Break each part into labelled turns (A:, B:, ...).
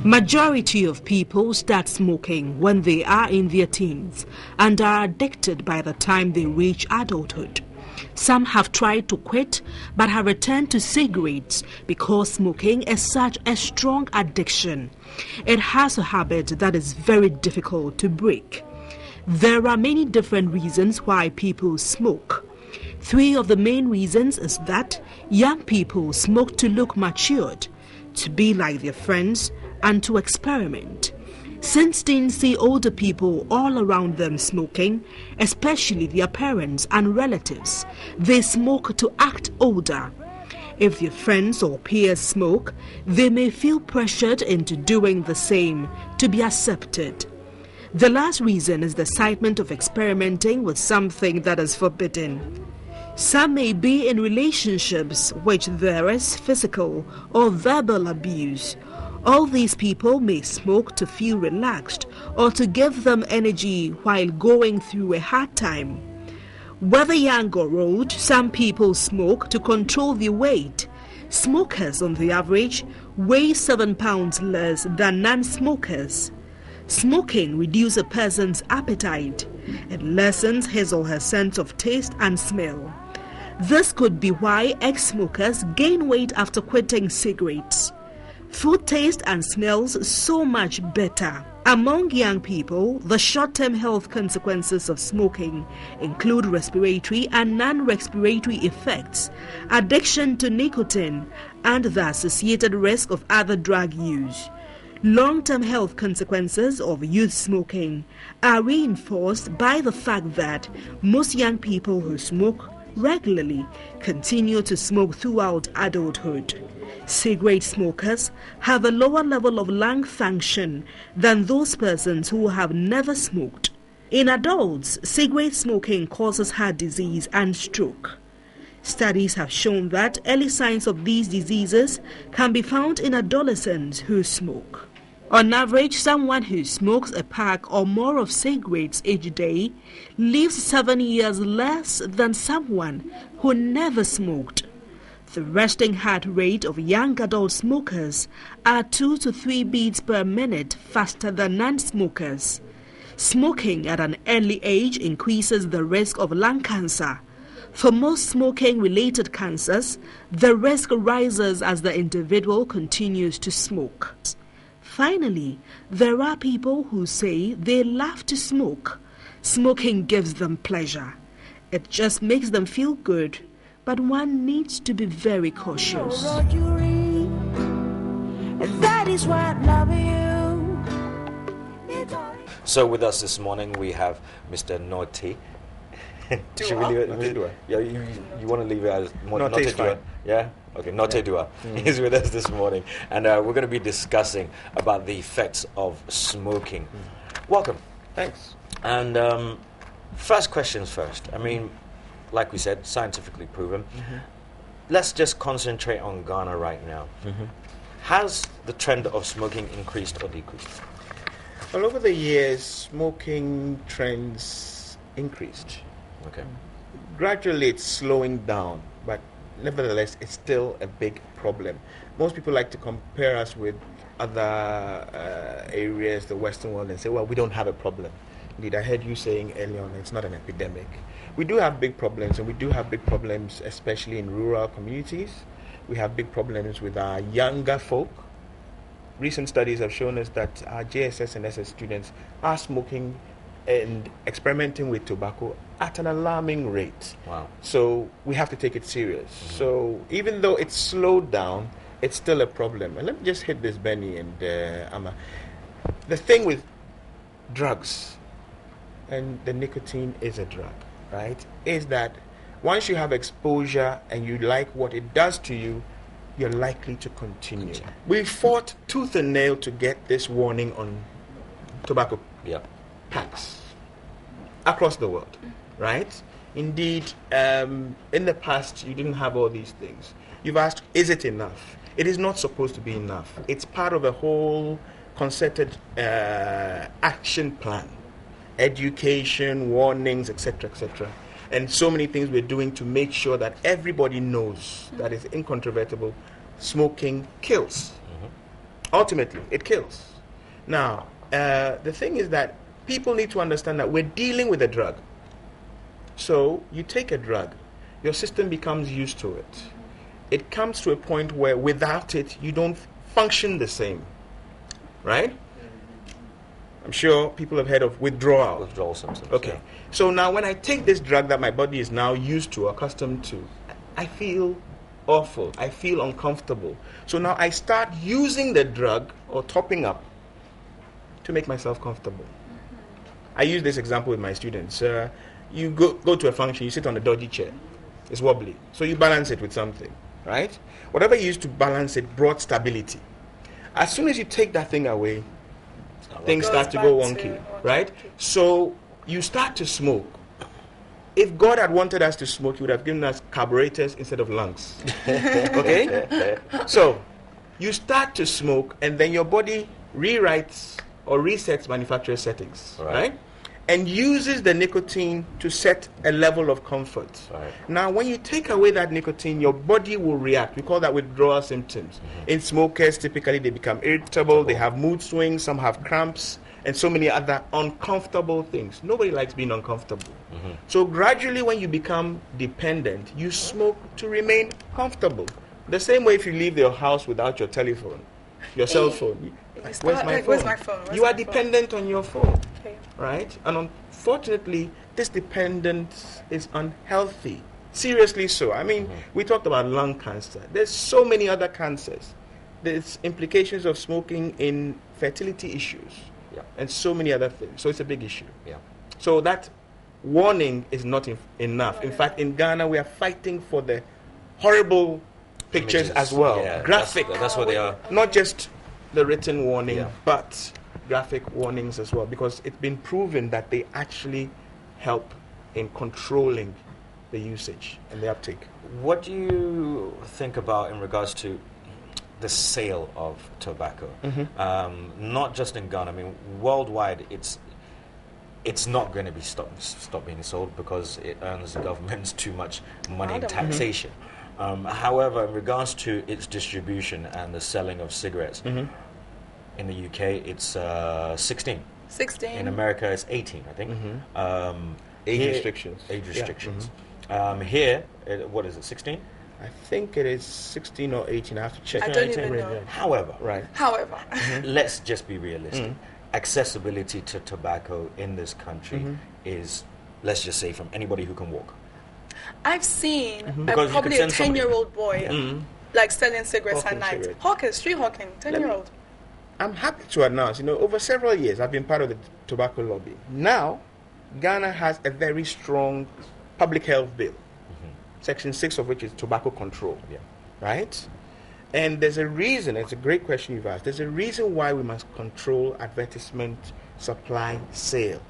A: Majority of people start smoking when they are in their teens and are addicted by the time they reach adulthood. Some have tried to quit but have returned to cigarettes because smoking is such a strong addiction. It has a habit that is very difficult to break. There are many different reasons why people smoke. 3 of the main reasons is that young people smoke to look matured, to be like their friends, and to experiment. Since teens see older people all around them smoking, especially their parents and relatives, they smoke to act older. If their friends or peers smoke, they may feel pressured into doing the same to be accepted. The last reason is the excitement of experimenting with something that is forbidden. Some may be in relationships which there is physical or verbal abuse. All these people may smoke to feel relaxed or to give them energy while going through a hard time. Whether young or old, some people smoke to control their weight. Smokers, on the average, weigh 7 pounds less than non-smokers. Smoking reduces a person's appetite. It lessens his or her sense of taste and smell. This could be why ex-smokers gain weight after quitting cigarettes. Food taste and smells so much better. Among young people, the short-term health consequences of smoking include respiratory and non-respiratory effects, addiction to nicotine, and the associated risk of other drug use. Long-term health consequences of youth smoking are reinforced by the fact that most young people who smoke regularly continue to smoke throughout adulthood. Cigarette smokers have a lower level of lung function than those persons who have never smoked. In adults, cigarette smoking causes heart disease and stroke. Studies have shown that early signs of these diseases can be found in adolescents who smoke. On average, someone who smokes a pack or more of cigarettes each day lives 7 years less than someone who never smoked. The resting heart rate of young adult smokers are 2 to 3 beats per minute faster than non-smokers. Smoking at an early age increases the risk of lung cancer. For most smoking-related cancers, the risk rises as the individual continues to smoke. Finally, there are people who say they love to smoke. Smoking gives them pleasure. It just makes them feel good. But one needs to be very cautious.
B: So with us this morning we have Mr. Norte. You want to leave it as Norte Dua? Yeah? Okay, Norte Dua. He's with us this morning. And we're going to be discussing about the effects of smoking. Welcome.
C: Thanks.
B: And first questions first. I mean, like we said, scientifically proven. Let's just concentrate on Ghana right now. Has the trend of smoking increased or decreased?
C: Well, over the years, smoking trends increased.
B: Okay.
C: Gradually, it's slowing down, but nevertheless, it's still a big problem. Most people like to compare us with other areas, the Western world, and say, well, we don't have a problem. Indeed, I heard you saying earlier on, it's not an epidemic. We do have big problems, and we do have big problems, especially in rural communities. We have big problems with our younger folk. Recent studies have shown us that our JSS and SS students are smoking and experimenting with tobacco at an alarming rate.
B: Wow.
C: So we have to take it serious. So even though it's slowed down, it's still a problem. And let me just hit this, Benny and Amma. The thing with drugs, and the nicotine is a drug, right, is that once you have exposure and you like what it does to you, you're likely to continue. We fought tooth and nail to get this warning on tobacco packs across the world, right? Indeed, in the past, you didn't have all these things. You've asked, is it enough? It is not supposed to be enough. It's part of a whole concerted action plan. Education, warnings, etc., etc. And so many things we're doing to make sure that everybody knows that it's incontrovertible. Smoking kills. Ultimately, it kills. Now, the thing is that people need to understand that we're dealing with a drug. So you take a drug, your system becomes used to it. It comes to a point where without it, you don't function the same. Right? I'm sure people have heard of withdrawal.
B: Withdrawal symptoms.
C: Okay.
B: Yeah.
C: So now when I take this drug that my body is now used to, accustomed to, I feel awful. I feel uncomfortable. So now I start using the drug or topping up to make myself comfortable. I use this example with my students. You go to a function, you sit on a dodgy chair. It's wobbly. So you balance it with something, right? Whatever you used to balance it brought stability. As soon as you take that thing away, things start to go wonky, right? So you start to smoke. If God had wanted us to smoke, He would have given us carburetors instead of lungs. Okay? So you start to smoke, and then your body rewrites or resets manufacturer settings, right? And uses the nicotine to set a level of comfort.
B: Right.
C: Now, when you take away that nicotine, your body will react. We call that withdrawal symptoms. In smokers, typically they become irritable, they have mood swings, some have cramps, and so many other uncomfortable things. Nobody likes being uncomfortable. So gradually, when you become dependent, you smoke to remain comfortable. The same way if you leave your house without your telephone, your cell phone. Where's my phone? You are dependent on your phone.
D: Okay.
C: Right? And unfortunately, this dependence is unhealthy. Seriously so. I mean, we talked about lung cancer. There's so many other cancers. There's implications of smoking in fertility issues.
B: Yeah.
C: And so many other things. So it's a big issue.
B: Yeah.
C: So that warning is not enough. In fact, in Ghana, we are fighting for the horrible pictures
B: Images.
C: as well.
B: Yeah,
C: Graphic.
B: That's what they are.
C: Not just the written warning,
B: Yeah.
C: but graphic warnings as well, because it's been proven that they actually help in controlling the usage and the uptake.
B: What do you think about in regards to the sale of tobacco? Not just in Ghana. I mean, worldwide, it's not going to be stop being sold because it earns the governments too much money in taxation. However, in regards to its distribution and the selling of cigarettes, in the UK it's 16.
D: 16.
B: In America it's 18, I think.
C: Age restrictions.
B: Age restrictions. Here, what is it, 16?
C: I think it is 16 or 18. I have to check.
D: I don't even know.
B: However,
D: However,
B: let's just be realistic. Accessibility to tobacco in this country is, let's just say, from anybody who can walk.
D: I've seen
B: Because you could
D: probably a
B: send
D: 10-year-old boy like selling cigarettes
C: Hawking
D: at night.
C: cigarettes.
D: Hawkers, street hawking, 10-year-old.
C: I'm happy to announce, over several years I've been part of the tobacco lobby. Now, Ghana has a very strong public health bill, Section 6 of which is tobacco control, right? And there's a reason, it's a great question you've asked, there's a reason why we must control advertisement, supply, sale.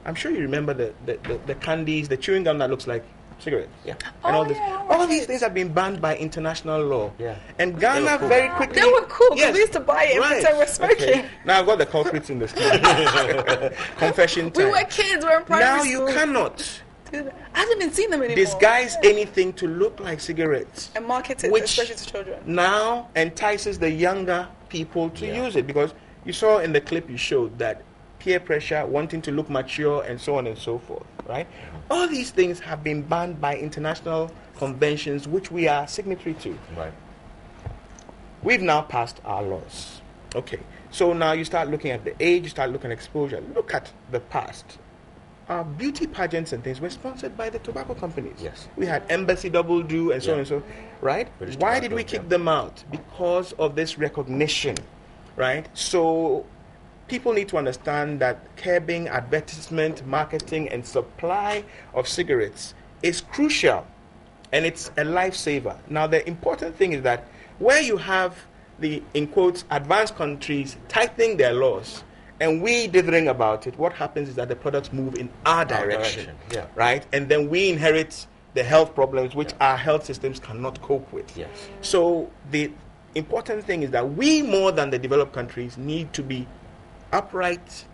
C: I'm sure you remember the candies, the chewing gum that looks like cigarettes.
B: Yeah.
C: And
D: Oh,
C: all this.
D: yeah,
C: All these things have been banned by international law.
B: Yeah.
C: And Ghana
B: cool.
C: very quickly...
D: They were cool because
C: Yes.
D: we used to buy it every time we were smoking.
C: Okay. Now I've got the culprits in the studio. Confession
D: We
C: time.
D: were kids, we were in primary
C: Now
D: school.
C: you cannot
D: I haven't even seen them anymore.
C: disguise anything to look like cigarettes.
D: And market it,
C: Which
D: especially to children.
C: now entices the younger people to
B: Yeah.
C: use it, because you saw in the clip you showed that peer pressure, wanting to look mature, and so on and so forth, right? All these things have been banned by international conventions which we are signatory to.
B: Right.
C: We've now passed our laws. Okay, so now you start looking at the age, you start looking at exposure. Look at the past. Our beauty pageants and things were sponsored by the tobacco companies.
B: Yes.
C: We had Embassy Double Do and so on
B: Yeah.
C: and so, right?
B: British
C: Why
B: Tobacco,
C: did we kick
B: yeah.
C: them out? Because of this recognition, right? So people need to understand that curbing advertisement, marketing, and supply of cigarettes is crucial, and it's a lifesaver. Now, the important thing is that where you have the, in quotes, advanced countries tightening their laws, and we dithering about it, what happens is that the products move in our direction,
B: yeah.
C: right? And then we inherit the health problems which our health systems cannot cope with.
B: Yes.
C: So the important thing is that we, more than the developed countries, need to be upright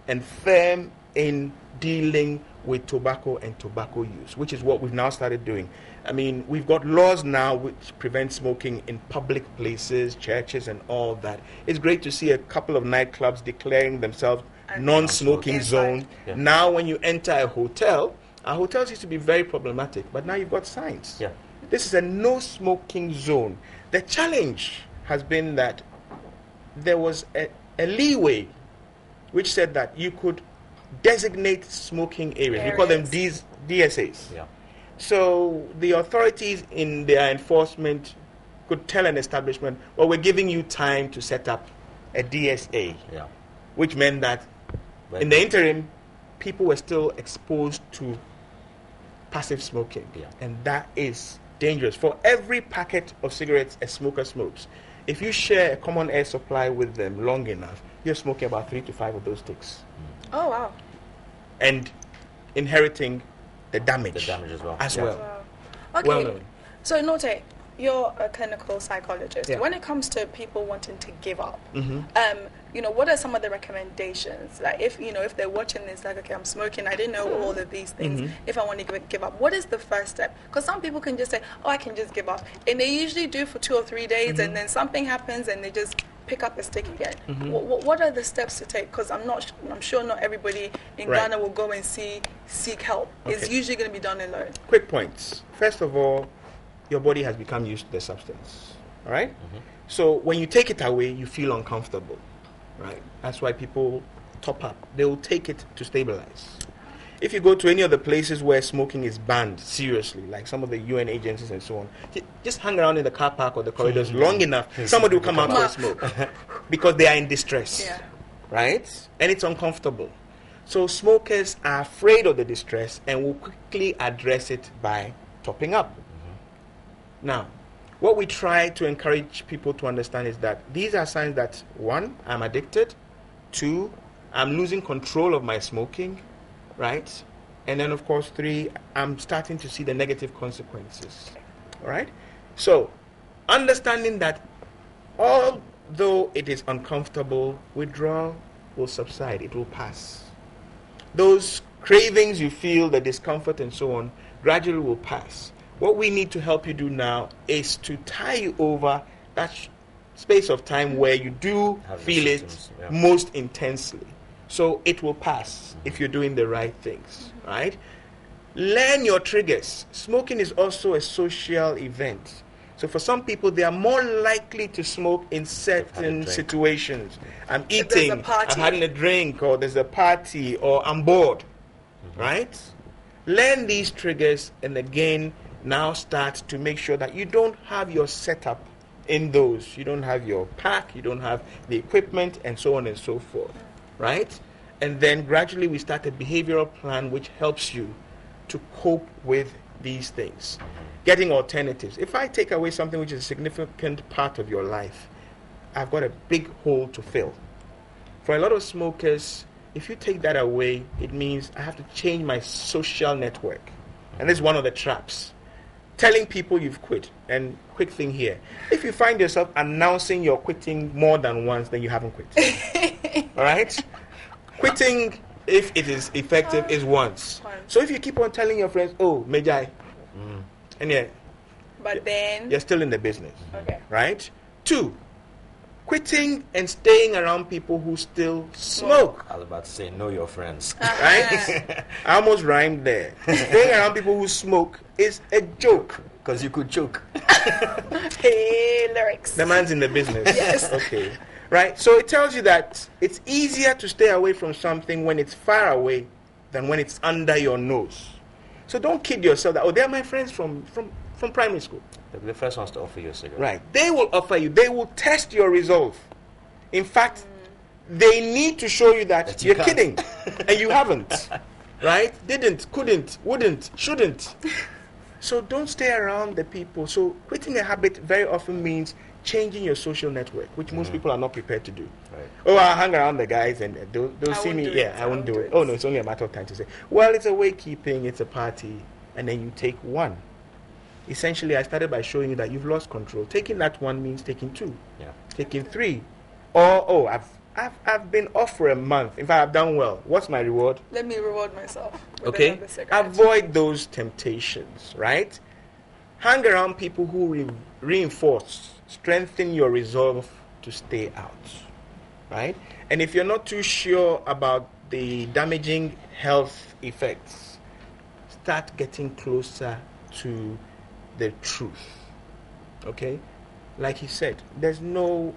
C: and firm in dealing with tobacco and tobacco use, which is what we've now started doing. I mean, we've got laws now which prevent smoking in public places, churches, and all that. It's great to see a couple of nightclubs declaring themselves non-smoking zone.
B: Yeah.
C: Now, when you enter a hotel, our hotels used to be very problematic, but now you've got signs.
B: Yeah.
C: This is a no-smoking zone. The challenge has been that there was a leeway which said that you could designate smoking areas. We call them DSAs.
B: Yeah.
C: So the authorities in their enforcement could tell an establishment, well, we're giving you time to set up a DSA,
B: Yeah.
C: which meant that
B: But-
C: in the interim, people were still exposed to passive smoking.
B: Yeah.
C: And that is dangerous. For every packet of cigarettes a smoker smokes, if you share a common air supply with them long enough, you're smoking about 3 to 5 of those sticks.
D: Oh, wow.
C: And inheriting the damage.
B: The damage as well.
C: As
B: Yeah.
C: well.
D: Wow. Okay.
C: Well known.
D: So, Note, you're a clinical psychologist.
C: Yeah.
D: When it comes to people wanting to give up,
C: Mhm.
D: what are some of the recommendations? Like, if they're watching this, like, okay, I'm smoking, I didn't know all of these things.
C: Mhm.
D: If I want to give up, what is the first step? Because some people can just say, oh, I can just give up. And they usually do for 2 or 3 days, and then something happens, and they just pick up a stick again. What are the steps to take? Because I'm sure not everybody in
C: Right.
D: Ghana will go and seek help. It's
C: Okay.
D: usually going to be done alone.
C: Quick points. First of all, your body has become used to the substance. All right? So when you take it away, you feel uncomfortable. Right? That's why people top up. They will take it to stabilize. If you go to any of the places where smoking is banned seriously, like some of the UN agencies and so on, just hang around in the car park or the corridors long enough, somebody will come out for a smoke because they are in distress.
D: Yeah.
C: Right? And it's uncomfortable. So smokers are afraid of the distress and will quickly address it by topping up. Now, what we try to encourage people to understand is that these are signs that 1, I'm addicted, 2, I'm losing control of my smoking, right? And then, of course, 3, I'm starting to see the negative consequences, all right? So, understanding that although it is uncomfortable, withdrawal will subside, it will pass. Those cravings you feel, the discomfort and so on, gradually will pass. What we need to help you do now is to tie you over that space of time where you do
B: Have the
C: feel it
B: symptoms, yeah.
C: most intensely. So it will pass if you're doing the right things, right? Learn your triggers. Smoking is also a social event. So for some people, they are more likely to smoke in certain
B: drink.
C: situations. I'm
D: If there's a
C: eating,
D: party.
C: I'm having a drink, or there's a party, or I'm bored, right? Learn these triggers and again, now start to make sure that you don't have your setup in those. You don't have your pack, you don't have the equipment, and so on and so forth, right? And then gradually we start a behavioral plan which helps you to cope with these things. Getting alternatives. If I take away something which is a significant part of your life, I've got a big hole to fill. For a lot of smokers, if you take that away, it means I have to change my social network. And this is one of the traps. Telling people you've quit. And quick thing here, if you find yourself announcing you're quitting more than once, then you haven't quit. All right? Quitting, if it is effective, is once. So if you keep on telling your friends, oh, Mejai, and yeah,
D: But then,
C: you're still in the business,
D: okay.
C: right? 2, quitting and staying around people who still smoke.
B: I was about to say, know your friends.
C: Right? I almost rhymed there. Staying around people who smoke is a joke.
B: Because you could choke.
D: Hey, lyrics.
C: The man's in the business.
D: Yes.
C: Okay. Right? So it tells you that it's easier to stay away from something when it's far away than when it's under your nose. So don't kid yourself that, oh, they're my friends from primary school.
B: They'll be the first ones to offer you a cigarette.
C: Right. They will offer you. They will test your resolve. In fact, they need to show you that
B: That you
C: you're
B: can't.
C: kidding. And you haven't. Right? Didn't, couldn't, wouldn't, shouldn't. So don't stay around the people. So quitting a habit very often means changing your social network, which most people are not prepared to do.
B: Right.
C: Oh, I'll hang around the guys and they'll
D: I
C: see
D: won't
C: me.
D: do
C: Yeah,
D: it.
C: I won't do it. Oh, no, it's only a matter of time to say, well, it's a waykeeping, it's a party. And then you take 1. Essentially, I started by showing you that you've lost control. Taking that 1 means taking 2,
B: Yeah.
C: taking 3. Or, oh, I've been off for a month. In fact, I've done well. What's my reward?
D: Let me reward myself.
C: Okay. Avoid those temptations, right? Hang around people who reinforce, strengthen your resolve to stay out, right? And if you're not too sure about the damaging health effects, start getting closer to the truth, okay? Like he said, there's no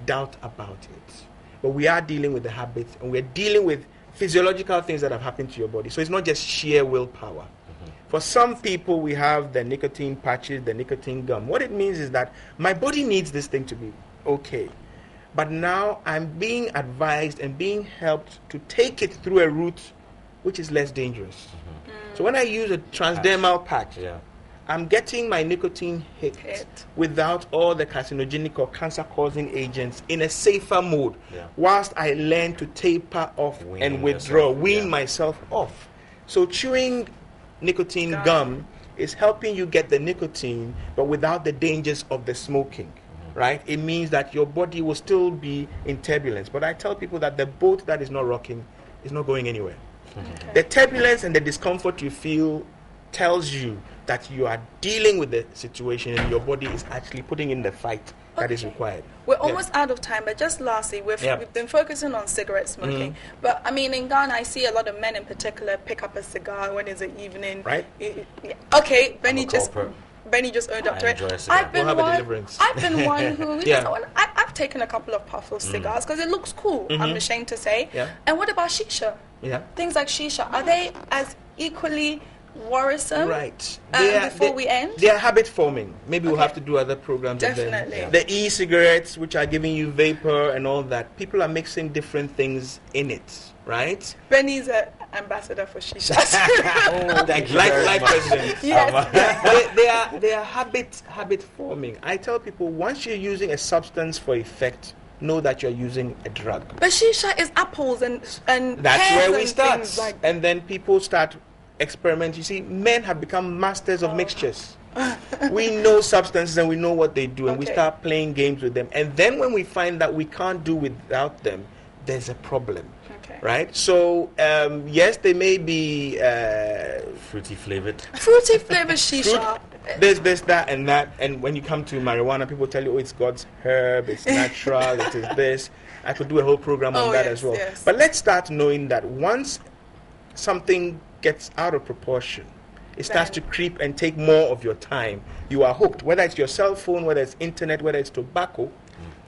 C: doubt about it. But we are dealing with the habits, and we're dealing with physiological things that have happened to your body. So it's not just sheer willpower. For some people, we have the nicotine patches, the nicotine gum. What it means is that my body needs this thing to be okay. But now I'm being advised and being helped to take it through a route which is less dangerous. So when I use a transdermal patch, I'm getting my nicotine hit without all the carcinogenic or cancer-causing agents in a safer mode, whilst I learn to taper off and withdraw, wean myself off. So chewing nicotine gum is helping you get the nicotine, but without the dangers of the smoking, right? It means that your body will still be in turbulence. But I tell people that the boat that is not rocking is not going anywhere. The turbulence and the discomfort you feel tells you that you are dealing with the situation and your body is actually putting in the fight that is required.
D: We're almost out of time, but just lastly, we've been focusing on cigarette smoking. But I mean, in Ghana, I see a lot of men in particular pick up a cigar when it's the evening.
C: Right.
D: Okay, Benny just owned up to it. I've been one who, I've taken a couple of puffs of cigars because it looks cool, I'm ashamed to say. And what about shisha? Things like shisha, are they as equally worrisome?
C: Right.
D: We end?
C: They are habit forming. Maybe we'll have to do other programs.
D: Definitely.
C: The e-cigarettes, which are giving you vapor and all that, people are mixing different things in it, right?
D: Benny's an ambassador for shisha.
C: Thank you. Like president.
D: Yes.
C: They are habit forming. I tell people, once you're using a substance for effect, know that you're using a drug.
D: But shisha is apples and
C: that's where we start.
D: Like,
C: and then people start experiment. You see, men have become masters of mixtures. We know substances and we know what they do, and we start playing games with them. And then when we find that we can't do without them, there's a problem. Right? So, yes, they may be
B: fruity flavored
D: shisha.
C: There's this, that, and that. And when you come to marijuana, people tell you, oh, it's God's herb, it's natural, it is this. I could do a whole program on that as well.
D: Yes.
C: But let's start knowing that once something gets out of proportion, it starts to creep and take more of your time. You are hooked, whether it's your cell phone, whether it's internet, whether it's tobacco.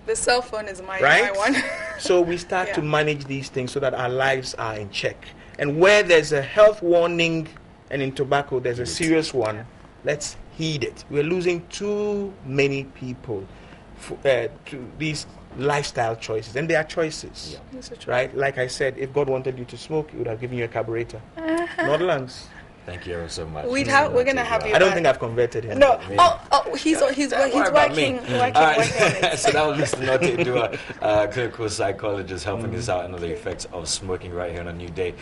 D: The cell phone is my one.
C: So we start to manage these things so that our lives are in check. And where there's a health warning, and in tobacco there's a serious one, let's heed it. We're losing too many people to these lifestyle choices, and they are choices, right? Like I said, if God wanted you to smoke, He would have given you a carburetor, not lungs.
B: Thank you ever so much.
D: We're going to have you.
C: I don't think I've converted him.
D: No. He's working on it.
B: So that was Mr. Nortey Dua, clinical psychologist, helping us out on the effects of smoking right here on A New Day.